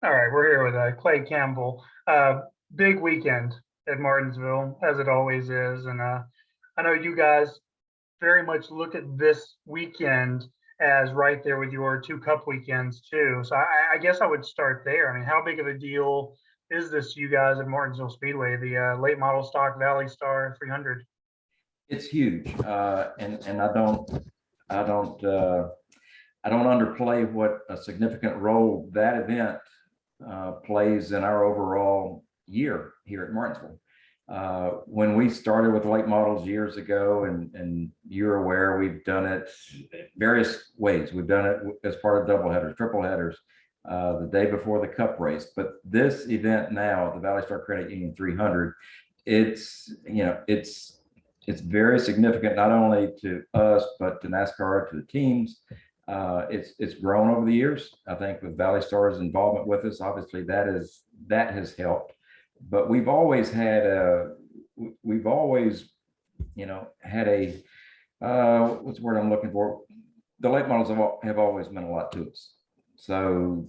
All right, we're here with Clay Campbell. Big weekend at Martinsville, as it always is. And I know you guys very much look at this weekend as right there with your two cup weekends, too. So I guess I would start there. I mean, how big of a deal is this to you guys at Martinsville Speedway, the late model stock Valley Star 300? It's huge, and I don't underplay what a significant role that event plays in our overall year here at Martinsville. When we started with late models years ago, and you're aware, we've done it various ways. We've done it as part of double headers, triple headers, the day before the cup race. But this event now, the Valley Star Credit Union 300, it's very significant, not only to us, but to NASCAR, to the teams. It's grown over the years. I think with Valley Star's involvement with us, obviously that has helped. But we've always had had a what's the word I'm looking for? The late models have always meant a lot to us. So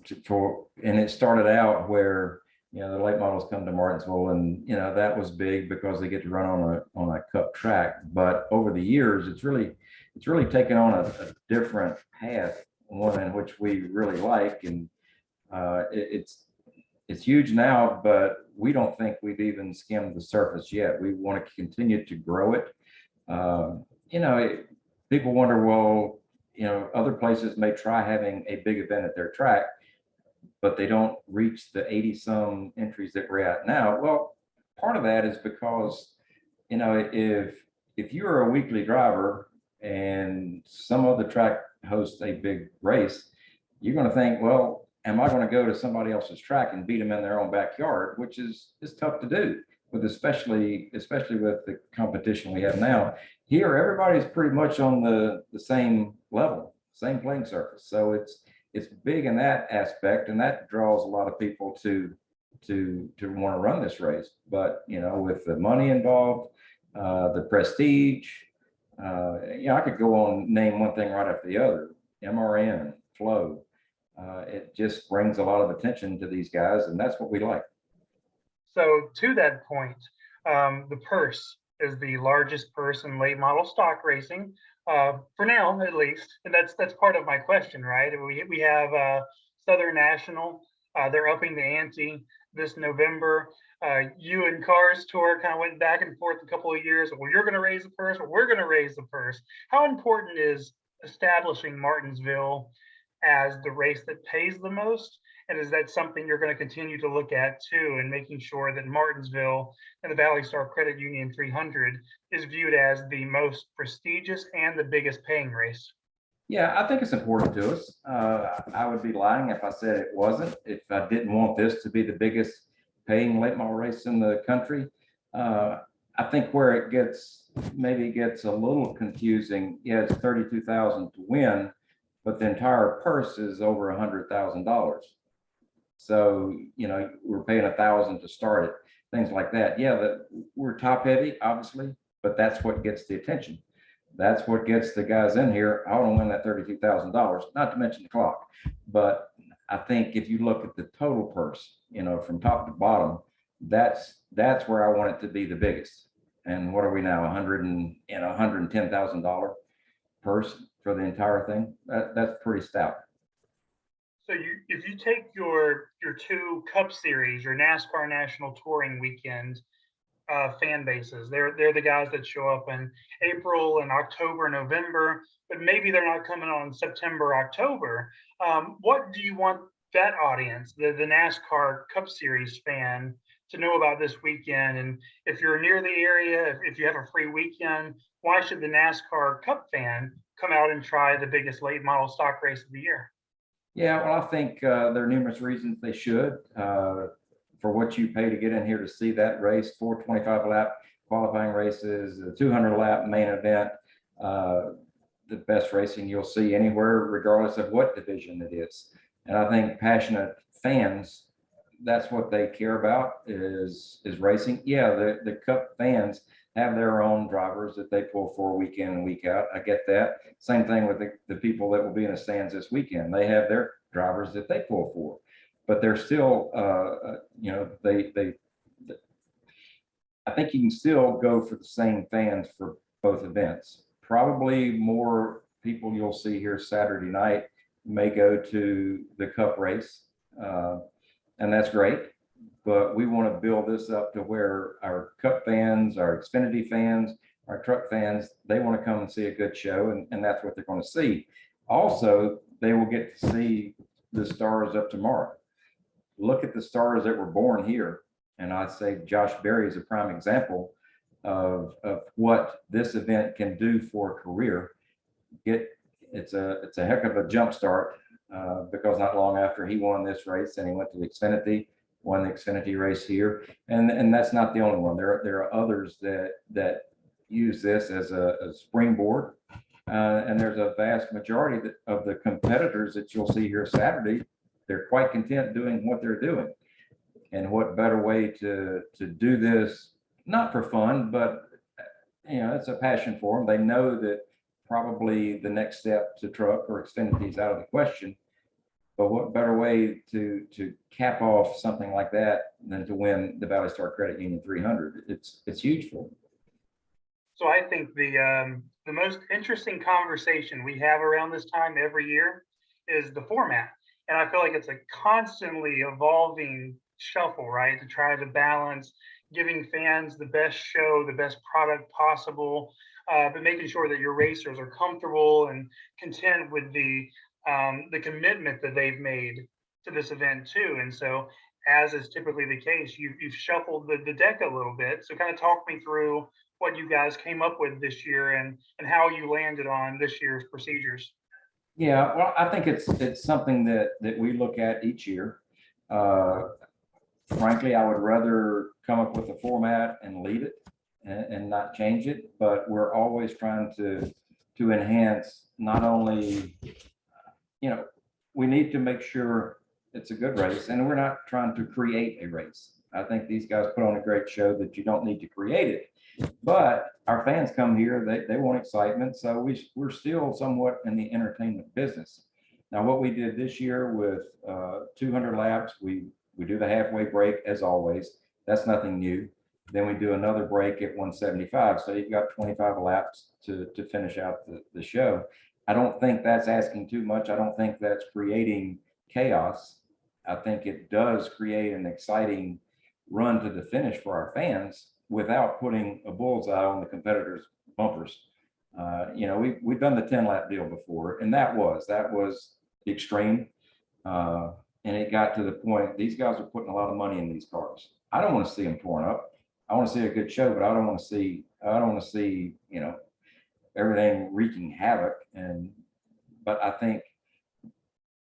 and it started out where the late models come to Martinsville, and that was big because they get to run on a cup track. But over the years, it's really taken on a different path, one in which we really like, and it's huge now, but we don't think we've even skimmed the surface yet. We want to continue to grow it. People wonder, well, other places may try having a big event at their track, but they don't reach the 80 some entries that we're at now. Well, part of that is because, if you're a weekly driver and some other track hosts a big race, you're going to think, well, am I going to go to somebody else's track and beat them in their own backyard, which is tough to do, with especially with the competition we have now. Here, everybody's pretty much on the same level, same playing surface. So it's big in that aspect, and that draws a lot of people to want to run this race. But with the money involved, the prestige, I could go on, name one thing right after the other. MRN, flow. It just brings a lot of attention to these guys, and that's what we like. So to that point, the purse is the largest purse in late model stock racing, for now at least, and that's part of my question, right? We have Southern National, they're upping the ante this November. You and Cars Tour kind of went back and forth a couple of years. Well, you're going to raise the purse, or we're going to raise the purse. How important is establishing Martinsville as the race that pays the most? And is that something you're going to continue to look at too, and making sure that Martinsville and the Valley Star Credit Union 300 is viewed as the most prestigious and the biggest paying race? Yeah, I think it's important to us. I would be lying if I said it wasn't, if I didn't want this to be the biggest paying late model race in the country. I think where it maybe gets a little confusing, yeah, it's 32,000 to win, but the entire purse is over $100,000. So, we're paying 1,000 to start it, things like that. Yeah, we're top heavy, obviously, but that's what gets the attention. That's what gets the guys in here. I want to win that $32,000, not to mention the clock. But I think if you look at the total purse, from top to bottom, that's where I want it to be the biggest. And what are we now, $110,000 purse for the entire thing? That's pretty stout. So if you take your two Cup Series, your NASCAR National Touring Weekend fan bases, they're the guys that show up in April and October, November, but maybe they're not coming on September, October. What do you want that audience, the NASCAR Cup Series fan, to know about this weekend? And if you're near the area, if you have a free weekend, why should the NASCAR Cup fan come out and try the biggest late model stock race of the year? Yeah, well, I think there are numerous reasons they should. For what you pay to get in here to see that race, 425 lap qualifying races, the 200 lap main event, the best racing you'll see anywhere, regardless of what division it is. And I think passionate fans, that's what they care about is racing. Yeah, the Cup fans have their own drivers that they pull for week in and week out. I get that. Same thing with the people that will be in the stands this weekend. They have their drivers that they pull for. but they're still, I think you can still go for the same fans for both events. Probably more people you'll see here Saturday night may go to the Cup race, and that's great. But we want to build this up to where our Cup fans, our Xfinity fans, our truck fans, they want to come and see a good show, and that's what they're going to see. Also, they will get to see the stars of tomorrow. Look at the stars that were born here. And I'd say Josh Berry is a prime example of what this event can do for a career. It's a heck of a jump start, because not long after he won this race and he went to the Xfinity, won the Xfinity race here. And that's not the only one. There are others that use this as a springboard. And there's a vast majority of the competitors that you'll see here Saturday, they're quite content doing what they're doing. And what better way to do this, not for fun, but it's a passion for them. They know that probably the next step to truck or Xfinity is out of the question. But what better way to cap off something like that than to win the Valley Star Credit Union 300? It's huge for them. So I think the most interesting conversation we have around this time every year is the format. And I feel like it's a constantly evolving shuffle, right? To try to balance giving fans the best show, the best product possible, but making sure that your racers are comfortable and content with the commitment that they've made to this event too. And so, as is typically the case, you've shuffled the deck a little bit. So kind of talk me through what you guys came up with this year and how you landed on this year's procedures. Yeah, well, I think it's something that we look at each year. Frankly, I would rather come up with a format and leave it and not change it, but we're always trying to enhance. Not only, we need to make sure it's a good race, and we're not trying to create a race. I think these guys put on a great show that you don't need to create it. But our fans come here, they want excitement. So we're still somewhat in the entertainment business. Now, what we did this year with 200 laps, we do the halfway break as always. That's nothing new. Then we do another break at 175. So you've got 25 laps to finish out the show. I don't think that's asking too much. I don't think that's creating chaos. I think it does create an exciting run to the finish for our fans without putting a bullseye on the competitors' bumpers. We've done the 10-lap deal before, and that was extreme. And it got to the point, these guys are putting a lot of money in these cars. I don't want to see them torn up. I want to see a good show, but I don't want to see, everything wreaking havoc. But I think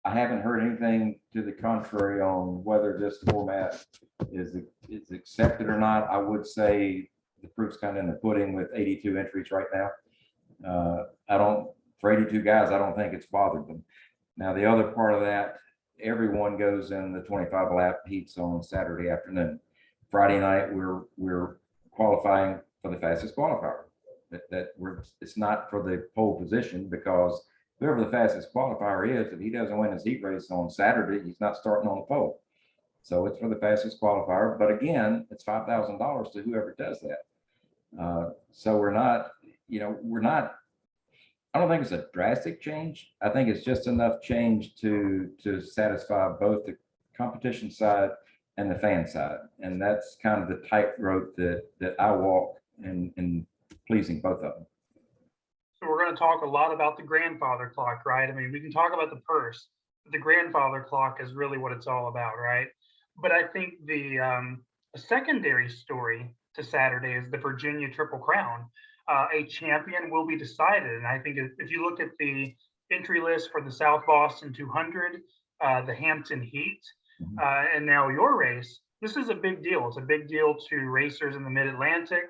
I haven't heard anything to the contrary on whether this format is accepted or not. I would say the proof's kind of in the pudding with 82 entries right now. For 82 guys, I don't think it's bothered them. Now, the other part of that, everyone goes in the 25 lap heats on Saturday afternoon. Friday night, we're qualifying for the fastest qualifier. It's not for the pole position, because whoever the fastest qualifier is, if he doesn't win his heat race on Saturday, he's not starting on the pole. So it's for the fastest qualifier. But again, it's $5,000 to whoever does that. So we're not, I don't think it's a drastic change. I think it's just enough change to satisfy both the competition side and the fan side. And that's kind of the tightrope that I walk in pleasing both of them. So we're going to talk a lot about the grandfather clock, right? I mean, we can talk about the purse, but the grandfather clock is really what it's all about, right? But I think the secondary story to Saturday is the Virginia Triple Crown. A champion will be decided. And I think if you look at the entry list for the South Boston 200, the Hampton Heat, and now your race, this is a big deal. It's a big deal to racers in the Mid-Atlantic,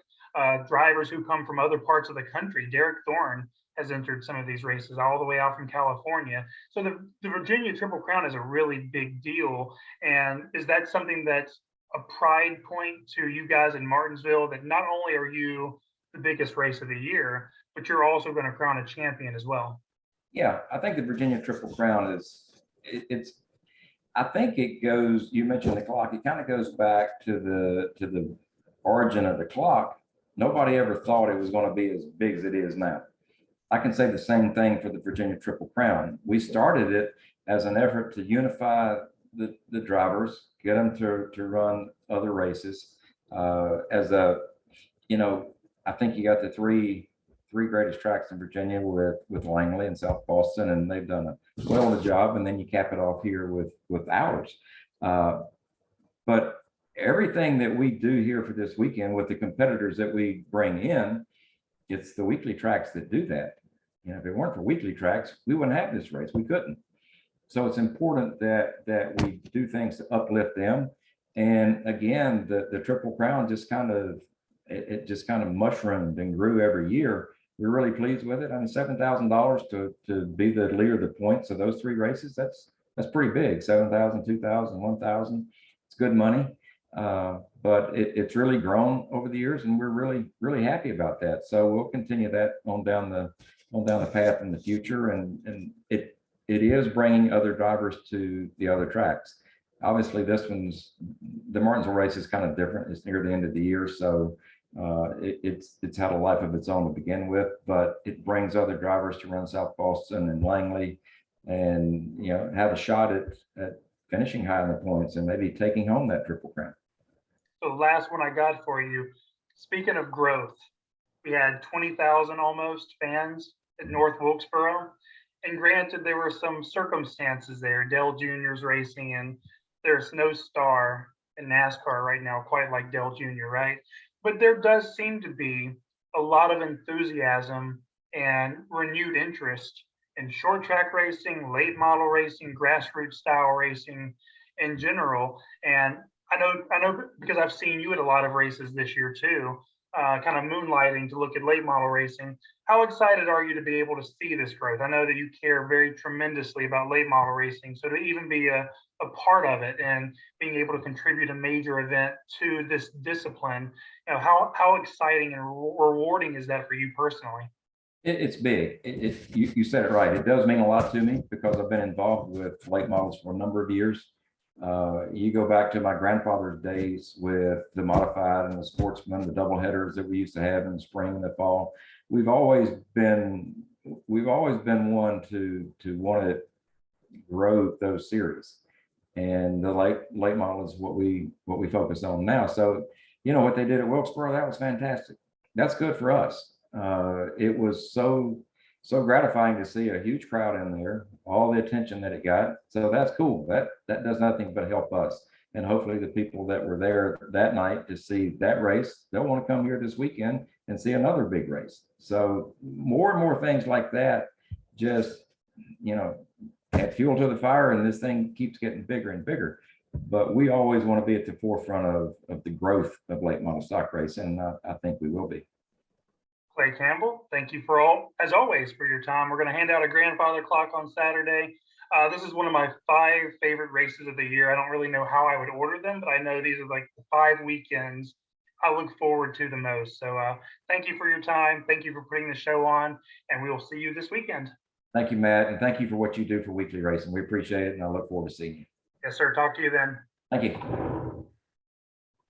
drivers who come from other parts of the country. Derek Thorne has entered some of these races all the way out from California. So the Virginia Triple Crown is a really big deal. And is that something that's a pride point to you guys in Martinsville, that not only are you the biggest race of the year, but you're also going to crown a champion as well? Yeah, I think the Virginia Triple Crown I think it goes, you mentioned the clock, it kind of goes back to the origin of the clock. Nobody ever thought it was going to be as big as it is now. I can say the same thing for the Virginia Triple Crown. We started it as an effort to unify the drivers, get them to run other races. As a, you know, I think you got the three greatest tracks in Virginia with Langley and South Boston, and they've done a well of a job. And then you cap it off here with ours. But everything that we do here for this weekend with the competitors that we bring in, it's the weekly tracks that do that. You know, if it weren't for weekly tracks, we wouldn't have this race. We couldn't. So it's important that we do things to uplift them. And again, the Triple Crown just kind of it just kind of mushroomed and grew every year. We're really pleased with it. I mean, $7,000 to be the leader of the points of those three races, that's pretty big. 7,000, 2,000, 1,000. It's good money. But it's really grown over the years, and we're really happy about that. So we'll continue that on down the path in the future, and it is bringing other drivers to the other tracks. Obviously, the Martinsville race is kind of different. It's near the end of the year, so it's had a life of its own to begin with, but it brings other drivers to run South Boston and Langley, and have a shot at finishing high in the points and maybe taking home that Triple Crown. So last one I got for you. Speaking of growth, we had 20,000 almost fans at North Wilkesboro. And granted, there were some circumstances there. Dale Jr.'s racing, and there's no star in NASCAR right now quite like Dale Jr., right? But there does seem to be a lot of enthusiasm and renewed interest in short track racing, late model racing, grassroots style racing in general. And I know because I've seen you at a lot of races this year too, kind of moonlighting to look at late model racing. How excited are you to be able to see this growth? I know that you care very tremendously about late model racing. So to even be a part of it and being able to contribute a major event to this discipline, how exciting and rewarding is that for you personally? It's big. You said it right. It does mean a lot to me because I've been involved with late models for a number of years. You go back to my grandfather's days with the modified and the sportsman, the double headers that we used to have in the spring and the fall. We've always been one to want to grow those series, and the late model is what we focus on now. So what they did at Wilkesboro, that was fantastic. That's good for us. It was so gratifying to see a huge crowd in there, all the attention that it got. So that's cool. That does nothing but help us. And hopefully the people that were there that night to see that race, they'll want to come here this weekend and see another big race. So more and more things like that just, add fuel to the fire, and this thing keeps getting bigger and bigger. But we always want to be at the forefront of the growth of late model stock racing, and I think we will be. Clay Campbell, thank you as always, for your time. We're going to hand out a grandfather clock on Saturday. This is one of my 5 favorite races of the year. I don't really know how I would order them, but I know these are like the 5 weekends I look forward to the most. So thank you for your time. Thank you for putting the show on, and we will see you this weekend. Thank you, Matt, and thank you for what you do for weekly racing. We appreciate it, and I look forward to seeing you. Yes, sir. Talk to you then. Thank you.